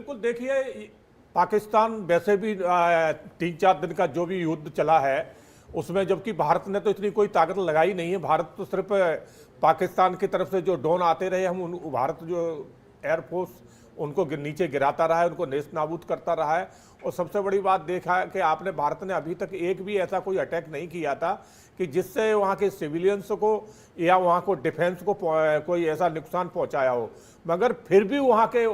बिल्कुल देखिए, पाकिस्तान वैसे भी 3-4 दिन का जो भी युद्ध चला है उसमें, जबकि भारत ने तो इतनी कोई ताकत लगाई नहीं है। भारत तो सिर्फ पाकिस्तान की तरफ से जो ड्रोन आते रहे, हम भारत जो एयरफोर्स उनको नीचे गिराता रहा है, उनको नेस्त नाबूद करता रहा है। और सबसे बड़ी बात देखा है कि आपने, भारत ने अभी तक एक भी ऐसा कोई अटैक नहीं किया था कि जिससे वहाँ के सिविलियंस को या वहाँ को डिफेंस को कोई ऐसा नुकसान पहुँचाया हो। मगर फिर भी वहाँ के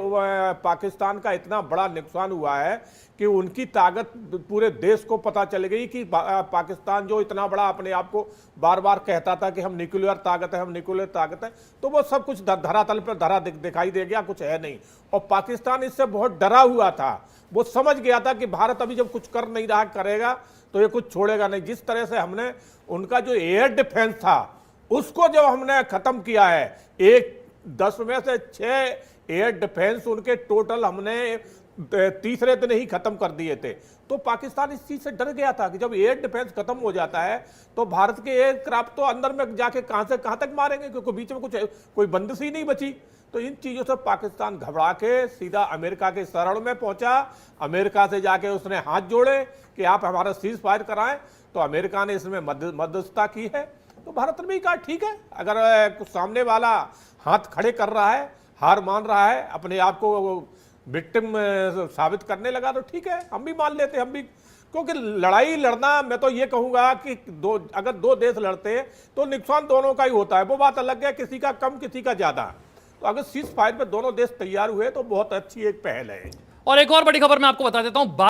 पाकिस्तान का इतना बड़ा नुकसान हुआ है कि उनकी ताकत पूरे देश को पता चल गई कि पाकिस्तान जो इतना बड़ा अपने आप को बार बार कहता था कि हम न्यूक्लियर ताकत है, हम न्यूक्लियर ताकत है, तो वो सब कुछ धरातल पर दिखाई दे गया, कुछ है नहीं। और पाकिस्तान इससे बहुत डरा हुआ था। वो समझ गया था कि भारत अभी जब कुछ कर नहीं रहा, करेगा तो ये कुछ छोड़ेगा नहीं। जिस तरह से हमने उनका जो एयर डिफेंस था उसको जब हमने खत्म किया है, 10 में से 6 एयर डिफेंस उनके टोटल हमने तीसरे दिन ही खत्म कर दिए थे। तो पाकिस्तान इस चीज से डर गया था कि जब एयर डिफेंस खत्म हो जाता है तो भारत के एयरक्राफ्ट तो अंदर में जाके कहां से कहां तक मारेंगे, क्योंकि बीच में कोई बंदिश ही नहीं बची। तो इन चीजों से पाकिस्तान घबरा के सीधा अमेरिका के शरण में पहुंचा। अमेरिका से जाके उसने हाथ जोड़े कि आप हमारा सीज फायर कराएं, तो अमेरिका ने इसमें मध्यस्थता की है। तो भारत ने भी कहा ठीक है, अगर कुछ सामने वाला हाथ खड़े कर रहा है, हार मान रहा है, अपने आप को विक्टिम साबित करने लगा, तो ठीक है, हम भी मान लेते, हम भी। क्योंकि लड़ाई लड़ना, मैं तो ये कहूंगा कि अगर दो देश लड़ते तो नुकसान दोनों का ही होता है। वो बात अलग है, किसी का कम किसी का ज्यादा। तो अगर सीज फायर पे दोनों देश तैयार हुए तो बहुत अच्छी एक पहल है। और एक और बड़ी खबर मैं आपको बता देता हूं।